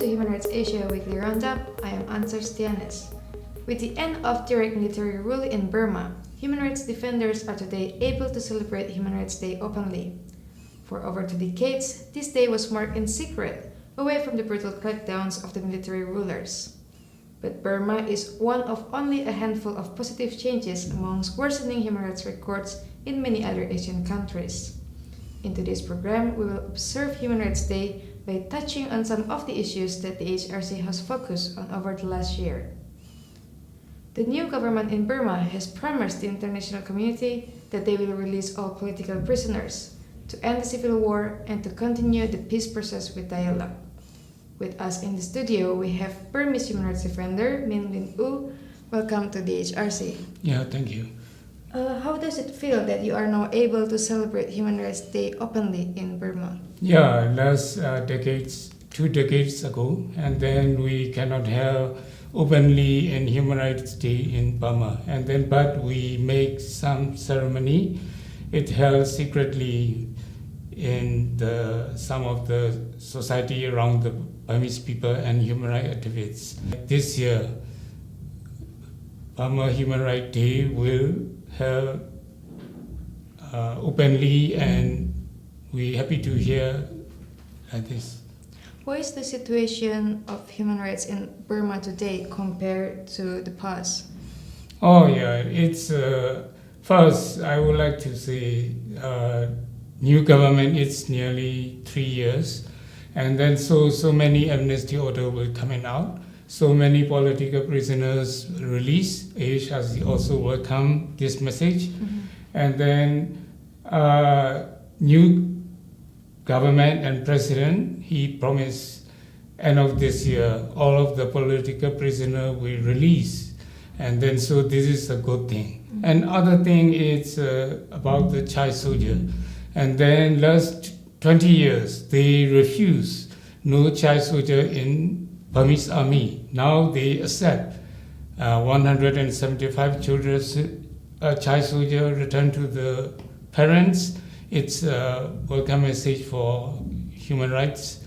to Human Rights Asia Weekly Roundup. I am Ansar Stianes. With the end of direct military rule in Burma, human rights defenders are today able to celebrate Human Rights Day openly. For over 2 decades, this day was marked in secret, away from the brutal crackdowns of the military rulers. But Burma is one of only a handful of positive changes amongst worsening human rights records in many other Asian countries. In today's program, we will observe Human Rights Day by touching on some of the issues that the AHRC has focused on over the last year. The new government in Burma has promised the international community that they will release all political prisoners, to end the civil war, and to continue the peace process with dialogue. With us in the studio, we have Burmese human rights defender Min Lwin. Welcome to the AHRC. Yeah, thank you. How does it feel that you are now able to celebrate Human Rights Day openly in Burma? Yeah, last 2 decades ago, and then we cannot have openly in Human Rights Day in Burma. And then, but we make some ceremony. It held secretly in some of the society around the Burmese people and human rights activists. This year, Burma Human Rights Day will held openly, and we're happy to hear like this. What is the situation of human rights in Burma today compared to the past? Oh yeah, it's first I would like to say new government is nearly 3 years, and then so many amnesty order will coming out. So many political prisoners released. AHRC also welcome this message. Mm-hmm. And then new government and president, he promised end of this year, all of the political prisoners will release. And then so this is a good thing. Mm-hmm. And other thing is about the child soldier. And then last 20 years, they refuse no child soldier in Burmese army. Now they accept 175 child soldiers return to the parents. It's a welcome message for human rights.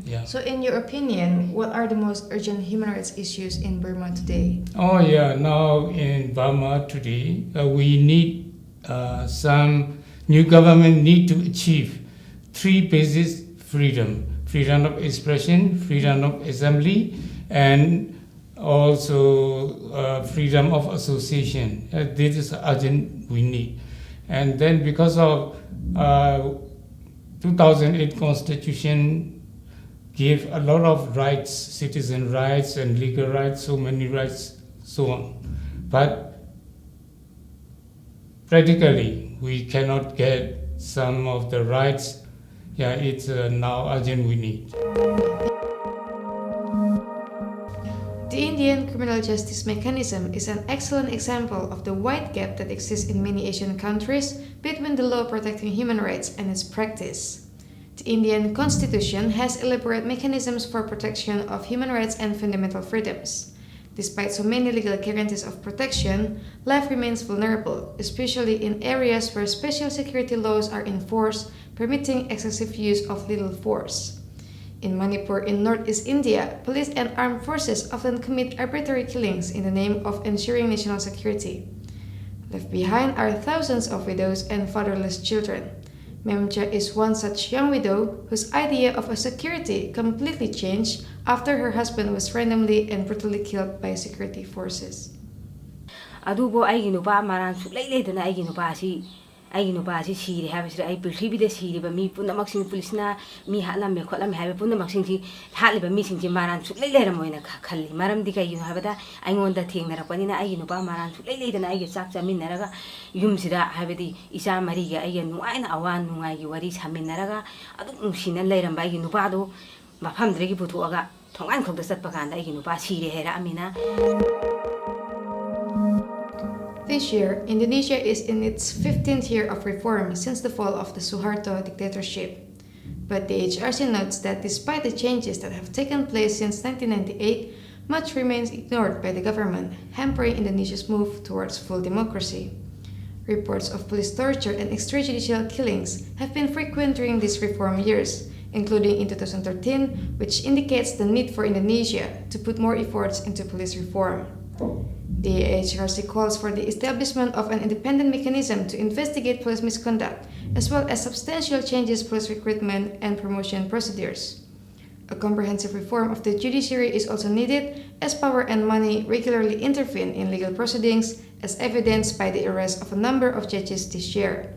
Yeah. So in your opinion, what are the most urgent human rights issues in Burma today? Oh yeah, now in Burma today, we need some new government need to achieve 3 basic freedom. Freedom of expression, freedom of assembly, and also freedom of association. This is urgent we need. And then because of 2008 Constitution gave a lot of rights, citizen rights and legal rights, so many rights, so on. But practically, we cannot get some of the rights. Yeah, it's now urgent we need. The Indian criminal justice mechanism is an excellent example of the wide gap that exists in many Asian countries between the law protecting human rights and its practice. The Indian constitution has elaborate mechanisms for protection of human rights and fundamental freedoms. Despite so many legal guarantees of protection, life remains vulnerable, especially in areas where special security laws are enforced, permitting excessive use of lethal force. In Manipur in northeast India, police and armed forces often commit arbitrary killings in the name of ensuring national security. Left behind are thousands of widows and fatherless children. Memcha is one such young widow whose idea of a security completely changed after her husband was randomly and brutally killed by security forces. Adubo ay ginuba maran suklay na ay ginuba si siri have sir ay prithvi de siri ba mi punna maksing police na mi halam me kholam have punna maksing si hali ba mi sing ji maran suklay moina khalli maram di kay have da ay ngonda thing na rapani na ay ginuba maran suklay na ay sak chamin naraga yum sida have di isa mari ga ay nuai na awan nungai gi wari chamin naraga adu sina leiram ba ginuba do mafam dregi putu aga thongan khok da sat pakan da ay ginuba siri hera amina. This year, Indonesia is in its 15th year of reform since the fall of the Suharto dictatorship. But the AHRC notes that despite the changes that have taken place since 1998, much remains ignored by the government, hampering Indonesia's move towards full democracy. Reports of police torture and extrajudicial killings have been frequent during these reform years, including in 2013, which indicates the need for Indonesia to put more efforts into police reform. The AHRC calls for the establishment of an independent mechanism to investigate police misconduct, as well as substantial changes in police recruitment and promotion procedures. A comprehensive reform of the judiciary is also needed, as power and money regularly intervene in legal proceedings, as evidenced by the arrest of a number of judges this year.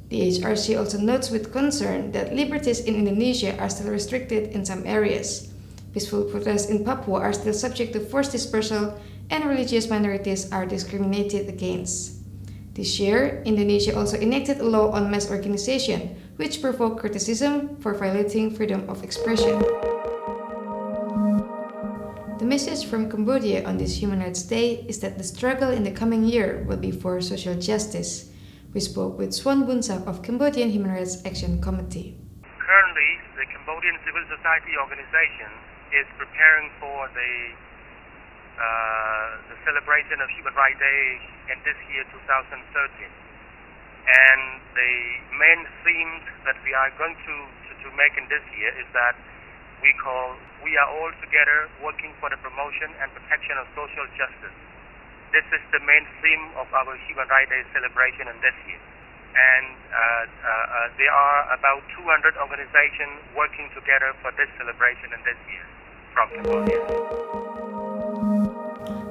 The AHRC also notes with concern that liberties in Indonesia are still restricted in some areas. Peaceful protests in Papua are still subject to forced dispersal, and religious minorities are discriminated against. This year, Indonesia also enacted a law on mass organization, which provoked criticism for violating freedom of expression. The message from Cambodia on this Human Rights Day is that the struggle in the coming year will be for social justice. We spoke with Swan Bunsak of Cambodian Human Rights Action Committee. Currently, the Cambodian civil society organization is preparing for the celebration of Human Rights Day in this year, 2013. And the main themes that we are going to make in this year is that we call "We are all together working for the promotion and protection of social justice." This is the main theme of our Human Rights Day celebration in this year. And there are about 200 organizations working together for this celebration in this year from Cambodia.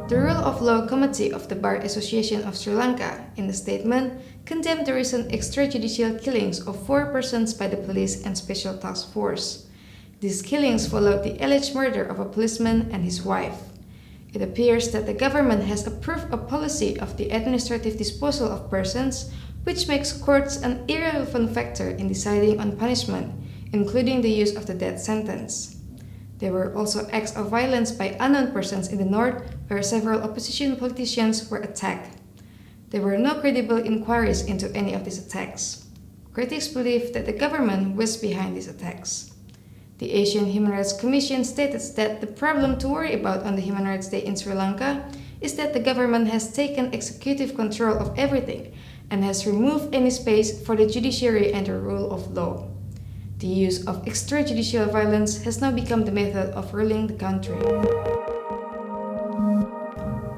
The Rule of Law Committee of the Bar Association of Sri Lanka, in a statement, condemned the recent extrajudicial killings of 4 persons by the police and Special Task Force. These killings followed the alleged murder of a policeman and his wife. It appears that the government has approved a policy of the administrative disposal of persons, which makes courts an irrelevant factor in deciding on punishment, including the use of the death sentence. There were also acts of violence by unknown persons in the north, where several opposition politicians were attacked. There were no credible inquiries into any of these attacks. Critics believe that the government was behind these attacks. The Asian Human Rights Commission stated that the problem to worry about on the Human Rights Day in Sri Lanka is that the government has taken executive control of everything and has removed any space for the judiciary and the rule of law. The use of extrajudicial violence has now become the method of ruling the country.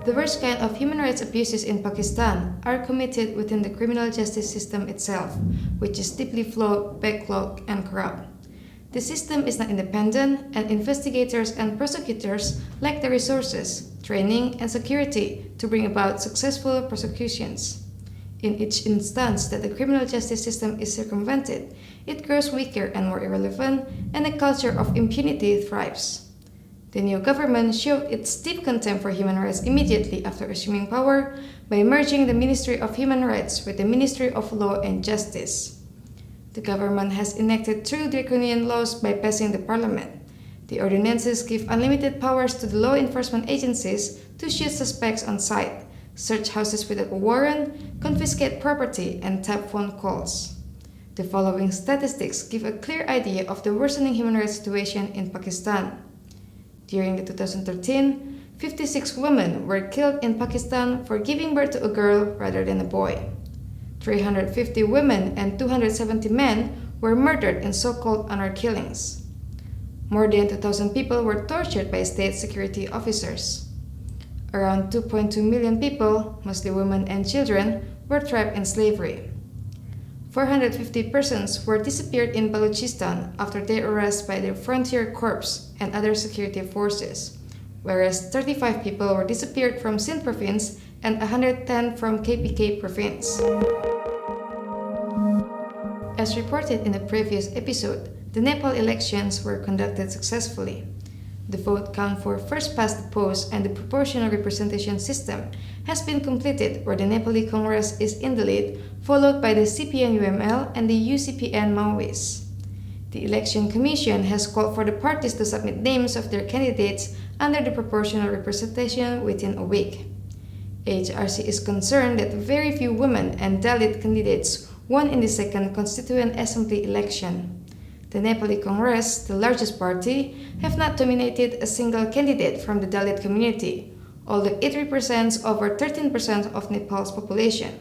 The worst kind of human rights abuses in Pakistan are committed within the criminal justice system itself, which is deeply flawed, backlogged, and corrupt. The system is not independent, and investigators and prosecutors lack the resources, training, and security to bring about successful prosecutions. In each instance that the criminal justice system is circumvented, it grows weaker and more irrelevant, and a culture of impunity thrives. The new government showed its deep contempt for human rights immediately after assuming power by merging the Ministry of Human Rights with the Ministry of Law and Justice. The government has enacted 2 draconian laws by passing the parliament. The ordinances give unlimited powers to the law enforcement agencies to shoot suspects on sight, search houses without a warrant, confiscate property, and tap phone calls. The following statistics give a clear idea of the worsening human rights situation in Pakistan. During the 2013, 56 women were killed in Pakistan for giving birth to a girl rather than a boy. 350 women and 270 men were murdered in so-called honor killings. More than 2,000 people were tortured by state security officers. Around 2.2 million people, mostly women and children, were trapped in slavery. 450 persons were disappeared in Balochistan after their arrest by the Frontier Corps and other security forces, whereas 35 people were disappeared from Sindh province and 110 from KPK province. As reported in a previous episode, the Nepal elections were conducted successfully. The vote count for first past the post and the proportional representation system has been completed, where the Nepali Congress is in the lead, followed by the CPN-UML and the UCPN Maoists. The Election Commission has called for the parties to submit names of their candidates under the proportional representation within a week. AHRC is concerned that very few women and Dalit candidates won in the second Constituent Assembly election. The Nepali Congress, the largest party, have not nominated a single candidate from the Dalit community, although it represents over 13% of Nepal's population.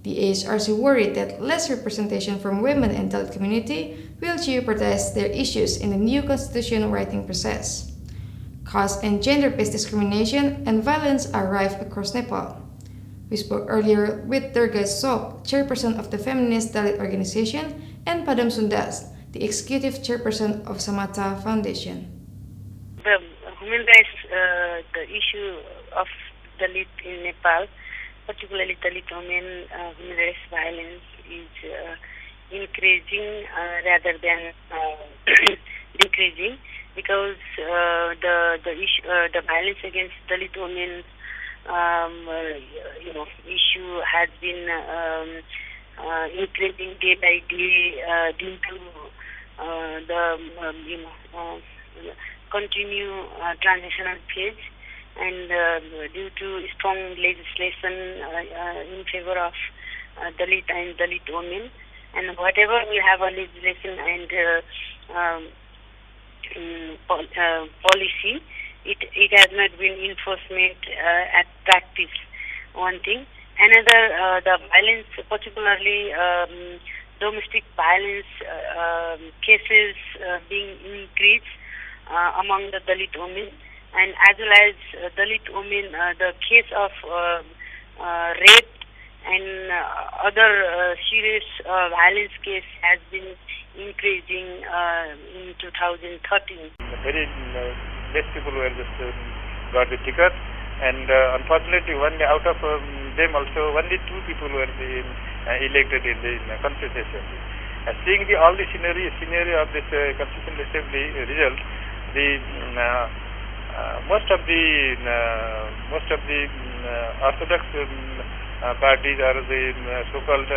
The AHRC worried that less representation from women and Dalit community will jeopardize their issues in the new constitution writing process. Caste and gender-based discrimination and violence are rife across Nepal. We spoke earlier with Durga Sop, chairperson of the feminist Dalit organization, and Padam Sundas, the executive chairperson of Samata Foundation. The human rights, the issue of Dalit in Nepal, particularly Dalit women, human rights violence is increasing rather than decreasing, because the issue, the violence against Dalit women, issue has been increasing day by day due to the continue transitional phase, and due to strong legislation in favor of Dalit and Dalit women, and whatever we have a legislation and policy, it has not been enforcement at practice. One thing. Another, the violence, particularly domestic violence cases being increased among the Dalit women, and as well as Dalit women, the case of rape and other serious violence case has been increasing in 2013. Very less people were just got the ticket, and unfortunately, out of them also only 2 people were elected in the Constitutional Assembly. Seeing all the scenario of this Constitutional Assembly result, the most of the orthodox parties are the so-called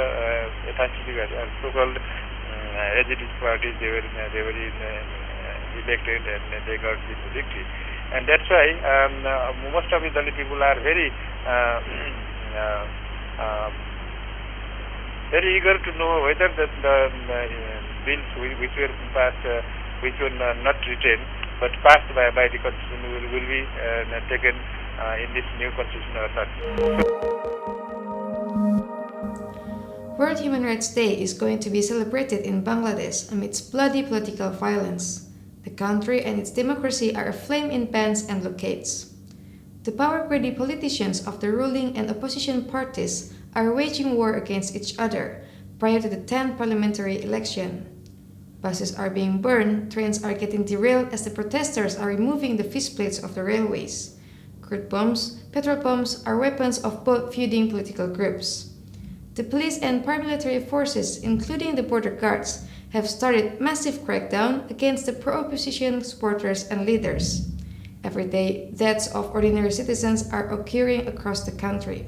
so-called agitatist parties. They were elected and they got the victory, and that's why most of the Dalit people are very very eager to know whether the bills which were passed, which were not written but passed by the constitution will be taken in this new constitution or not. World Human Rights Day is going to be celebrated in Bangladesh amidst bloody political violence. The country and its democracy are aflame in bans and blockades. The power-greedy politicians of the ruling and opposition parties are waging war against each other prior to the 10th parliamentary election. Buses are being burned, trains are getting derailed as the protesters are removing the faceplates of the railways. Crude bombs, petrol bombs are weapons of both feuding political groups. The police and paramilitary forces, including the border guards, have started massive crackdown against the pro-opposition supporters and leaders. Every day, deaths of ordinary citizens are occurring across the country.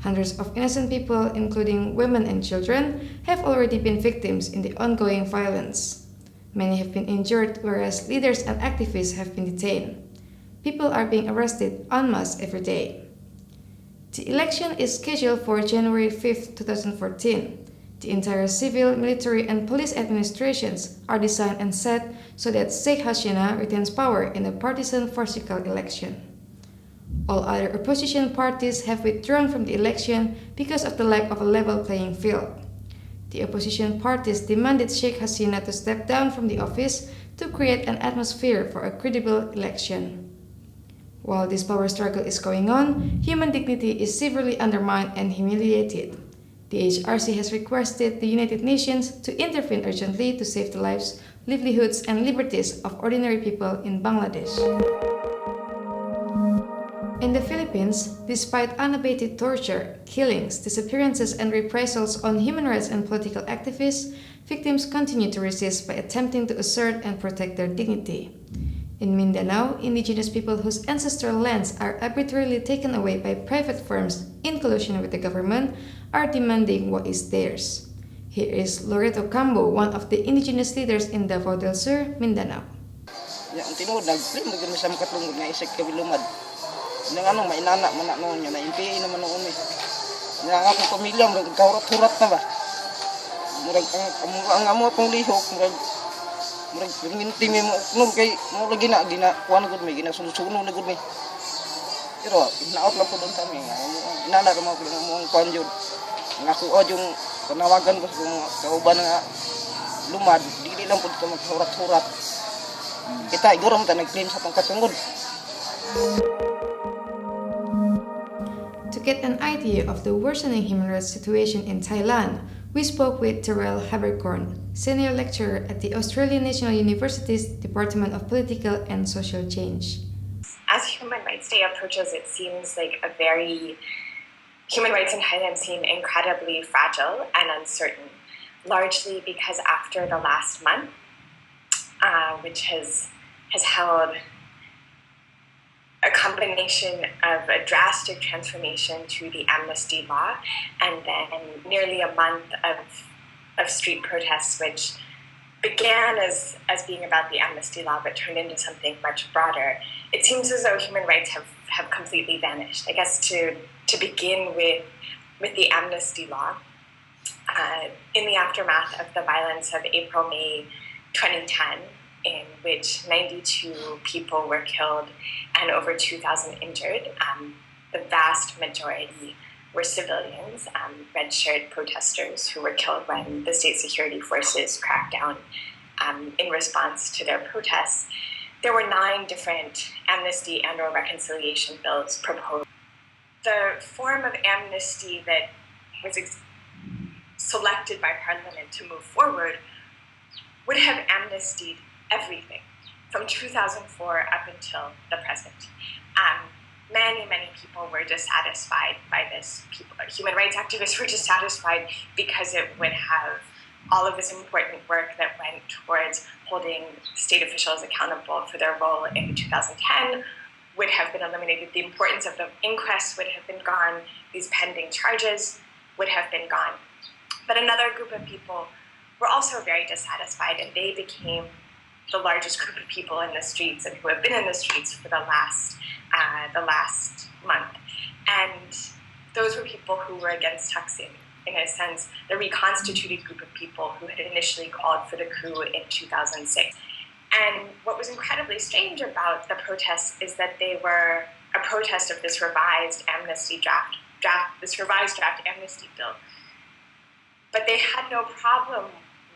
Hundreds of innocent people, including women and children, have already been victims in the ongoing violence. Many have been injured, whereas leaders and activists have been detained. People are being arrested en masse every day. The election is scheduled for January 5, 2014. The entire civil, military, and police administrations are designed and set so that Sheikh Hasina retains power in a partisan farcical election. All other opposition parties have withdrawn from the election because of the lack of a level playing field. The opposition parties demanded Sheikh Hasina to step down from the office to create an atmosphere for a credible election. While this power struggle is going on, human dignity is severely undermined and humiliated. The AHRC has requested the United Nations to intervene urgently to save the lives, livelihoods, and liberties of ordinary people in Bangladesh. In the Philippines, despite unabated torture, killings, disappearances, and reprisals on human rights and political activists, victims continue to resist by attempting to assert and protect their dignity. In Mindanao, indigenous people whose ancestral lands are arbitrarily taken away by private firms in collusion with the government are demanding what is theirs. Here is Loreto Cambo, one of the indigenous leaders in Davao del Sur, Mindanao. Yang tinuod nagplim magin sa makatlungod nga isig kabilumad. Nang ano mainana man na noon nga NPA naman noon eh. Nga akong pamilya murag kaurat-hurat na ba. Murag ang amo akong lihok murag minti mi mo uknom kay mo lagi na kuan gud mi ginasuno na gud mi. Pero inaot lang po doon sa mi nga inana ra mo ko mo kuan jud. Nga ko yung panawagan ko sa kauban nga lumad, dili lang pud ka maghurat-hurat. Kita iguro mo ta nag-claim sa tong katungod. To get an idea of the worsening human rights situation in Thailand, we spoke with Terrell Habercorn, senior lecturer at the Australian National University's Department of Political and Social Change. As Human Rights Day approaches, it seems like human rights in Thailand seem incredibly fragile and uncertain, largely because after the last month, which has held a combination of a drastic transformation to the amnesty law and then nearly a month of street protests, which began as being about the amnesty law but turned into something much broader. It seems as though human rights have completely vanished. I guess to begin with the amnesty law, in the aftermath of the violence of April-May 2010, in which 92 people were killed and over 2,000 injured, the vast majority were civilians, red-shirt protesters who were killed when the state security forces cracked down in response to their protests. There were 9 different amnesty and/or reconciliation bills proposed. The form of amnesty that was selected by Parliament to move forward would have amnestied everything from 2004 up until the present. Many people were dissatisfied by this. Human rights activists were dissatisfied because it would have all of this important work that went towards holding state officials accountable for their role in 2010 would have been eliminated. The importance of the inquest would have been gone. These pending charges would have been gone. But another group of people were also very dissatisfied, and they became the largest group of people in the streets and who have been in the streets for the last month. And those were people who were against Thaksin, in a sense, the reconstituted group of people who had initially called for the coup in 2006. And what was incredibly strange about the protests is that they were a protest of this revised amnesty this revised draft amnesty bill. But they had no problem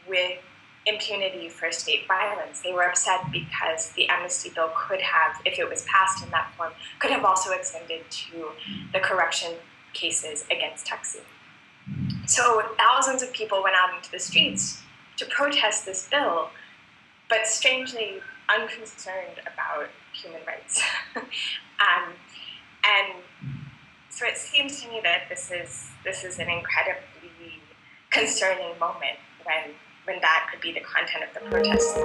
with impunity for state violence. They were upset because the amnesty bill could have, if it was passed in that form, could have also extended to the corruption cases against Thaksin. So thousands of people went out into the streets to protest this bill, but strangely unconcerned about human rights. And so it seems to me that this is an incredibly concerning moment when that could be the content of the protests.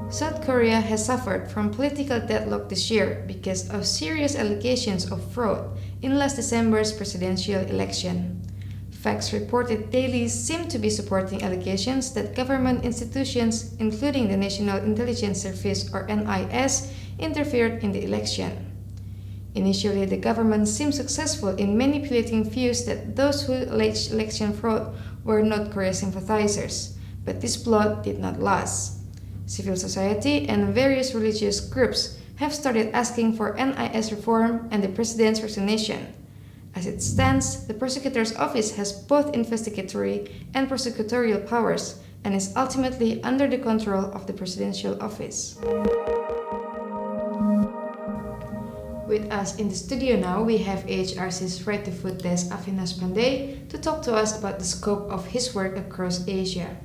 South Korea has suffered from political deadlock this year because of serious allegations of fraud in last December's presidential election. Facts reported daily seem to be supporting allegations that government institutions, including the National Intelligence Service or NIS, interfered in the election. Initially, the government seemed successful in manipulating views that those who alleged election fraud were North Korea sympathizers, but this plot did not last. Civil society and various religious groups have started asking for NIS reform and the president's resignation. As it stands, the prosecutor's office has both investigatory and prosecutorial powers and is ultimately under the control of the presidential office. With us in the studio now, we have AHRC's Right to Food desk Avinash Pandey to talk to us about the scope of his work across Asia.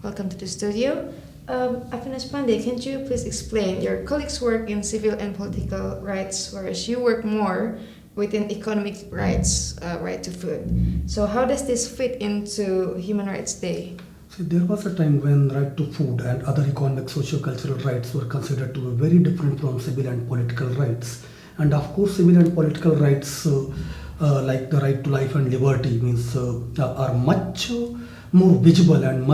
Welcome to the studio. Avinash Pandey, can you please explain your colleagues' work in civil and political rights, whereas you work more within economic rights, right to food. So how does this fit into Human Rights Day? See, there was a time when right to food and other economic, socio-cultural rights were considered to be very different from civil and political rights. And of course, civil and political rights, like the right to life and liberty, are much more visible and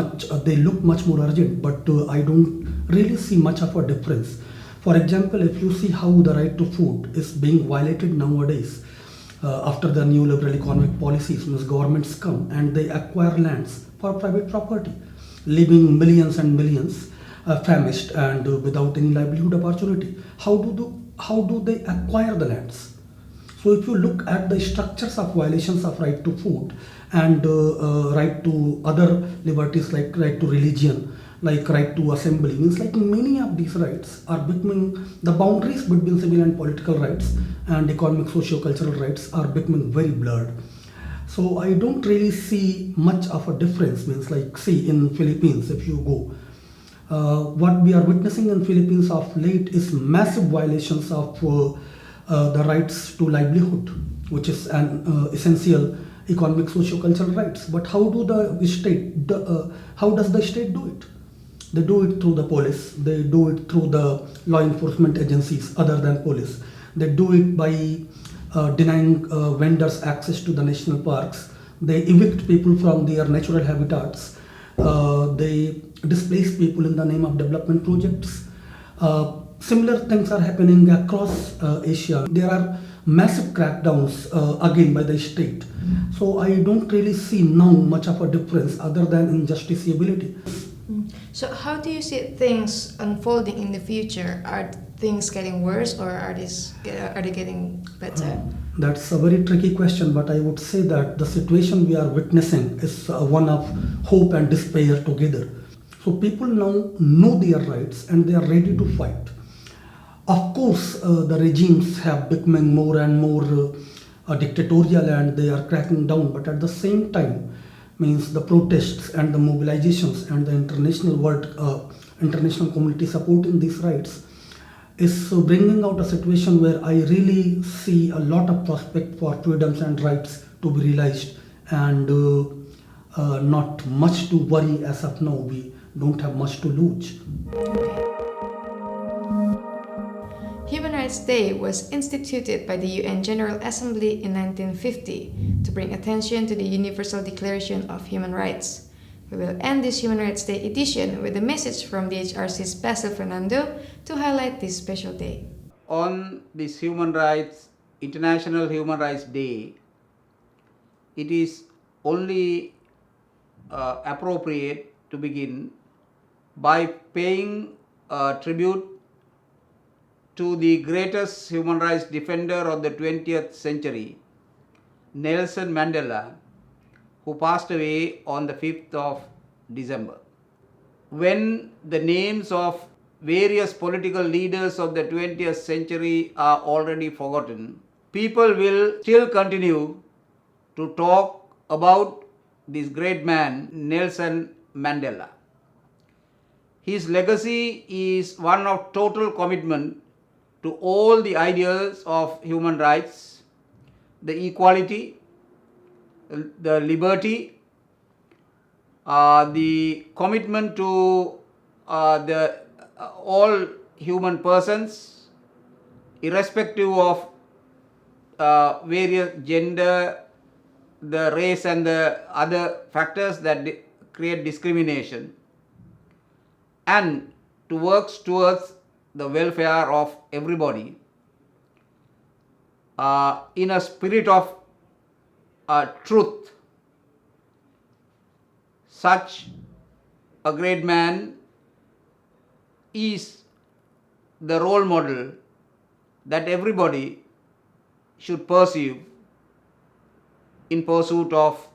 they look much more urgent. But I don't really see much of a difference. For example, if you see how the right to food is being violated nowadays, after the new liberal economic policies, governments come and they acquire lands for private property, leaving millions and millions famished and without any livelihood opportunity. How do they acquire the lands? So if you look at the structures of violations of right to food and right to other liberties like right to religion, like right to assembly. Means like many of these rights are becoming, the boundaries between civil and political rights and economic socio-cultural rights are becoming very blurred. So I don't really see much of a difference. Means like, see, in Philippines, if you go, what we are witnessing in Philippines of late is massive violations of the rights to livelihood, which is an essential economic socio-cultural rights. But how do the state, how does the state do it? They do it through the police. They do it through the law enforcement agencies other than police. They do it by denying vendors access to the national parks. They evict people from their natural habitats. They displace people in the name of development projects. Similar things are happening across Asia. There are massive crackdowns again by the state. So I don't really see now much of a difference other than in justiciability. So how do you see things unfolding in the future? Are things getting worse, or are they getting better? That's a very tricky question, but I would say that the situation we are witnessing is one of hope and despair together. So people now know their rights and they are ready to fight. Of course, the regimes have becoming more and more dictatorial and they are cracking down, but at the same time, means the protests and the mobilizations and the international world, international community supporting these rights is bringing out a situation where I really see a lot of prospect for freedoms and rights to be realized, and not much to worry as of now. We don't have much to lose. Human Rights Day was instituted by the UN General Assembly in 1950 to bring attention to the Universal Declaration of Human Rights. We will end this Human Rights Day edition with a message from the AHRC's Basil Fernando to highlight this special day. On this International Human Rights Day, it is only appropriate to begin by paying tribute to the greatest human rights defender of the 20th century, Nelson Mandela, who passed away on the 5th of December. When the names of various political leaders of the 20th century are already forgotten, people will still continue to talk about this great man, Nelson Mandela. His legacy is one of total commitment to all the ideals of human rights, the equality, the liberty, the commitment to all human persons, irrespective of various gender, the race and the other factors that create discrimination, and to work towards the welfare of everybody in a spirit of truth. Such a great man is the role model that everybody should pursue in pursuit of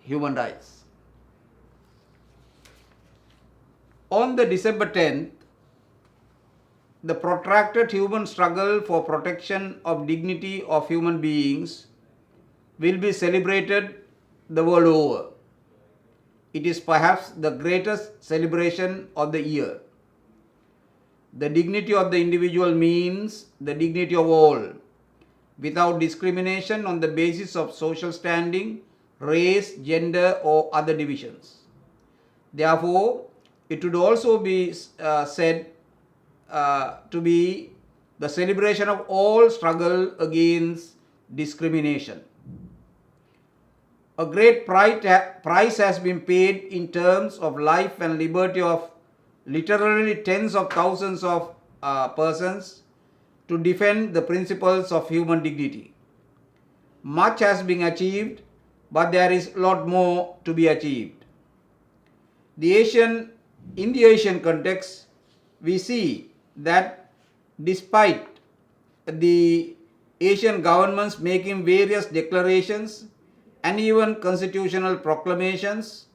human rights. On the December 10th, the protracted human struggle for protection of dignity of human beings will be celebrated the world over. It is perhaps the greatest celebration of the year. The dignity of the individual means the dignity of all, without discrimination on the basis of social standing, race, gender, or other divisions. Therefore, it would also be said to be the celebration of all struggle against discrimination. A great price has been paid in terms of life and liberty of literally tens of thousands of persons to defend the principles of human dignity. Much has been achieved, but there is a lot more to be achieved. In the Asian context, we see that despite the Asian governments making various declarations and even constitutional proclamations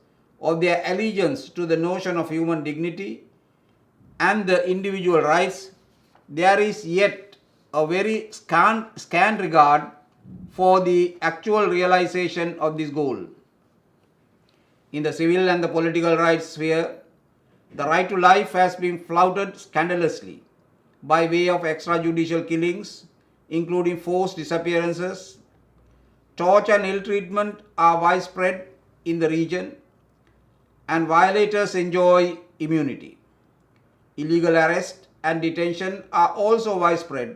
of their allegiance to the notion of human dignity and the individual rights, there is yet a very scant regard for the actual realization of this goal. In the civil and the political rights sphere, the right to life has been flouted scandalously by way of extrajudicial killings, including forced disappearances. Torture and ill treatment are widespread in the region, and violators enjoy immunity. Illegal arrest and detention are also widespread,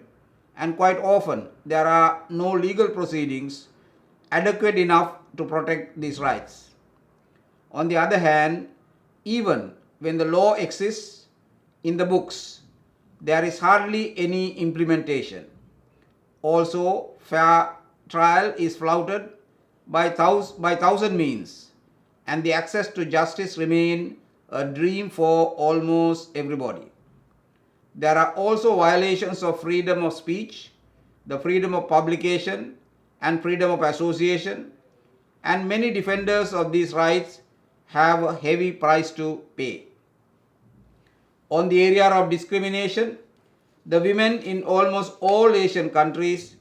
and quite often there are no legal proceedings adequate enough to protect these rights. On the other hand, even when the law exists in the books, there is hardly any implementation. Also, fair trial is flouted by thousand means, and the access to justice remains a dream for almost everybody. There are also violations of freedom of speech, the freedom of publication, and freedom of association, and many defenders of these rights have a heavy price to pay. On the area of discrimination, the women in almost all Asian countries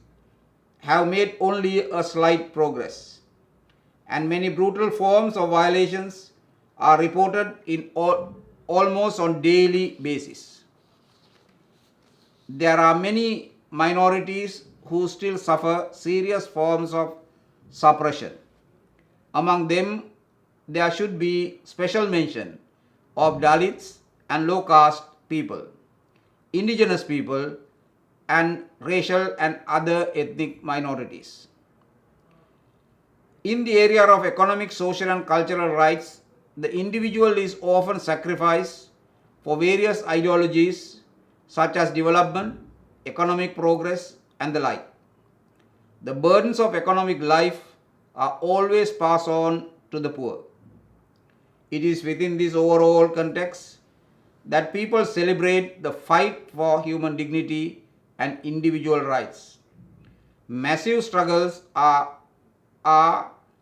have made only a slight progress, and many brutal forms of violations are reported in almost on daily basis. There are many minorities who still suffer serious forms of suppression. Among them, there should be special mention of Dalits and low caste people, indigenous people, and racial and other ethnic minorities. In the area of economic, social, and cultural rights, the individual is often sacrificed for various ideologies such as development, economic progress, and the like. The burdens of economic life are always passed on to the poor. It is within this overall context that people celebrate the fight for human dignity and individual rights. Massive struggles are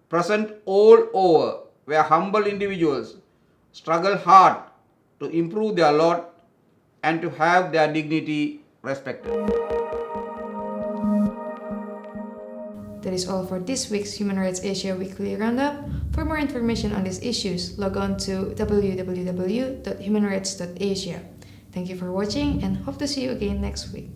present all over, where humble individuals struggle hard to improve their lot and to have their dignity respected. That is all for this week's Human Rights Asia Weekly Roundup. For more information on these issues, log on to www.humanrights.asia. Thank you for watching and hope to see you again next week.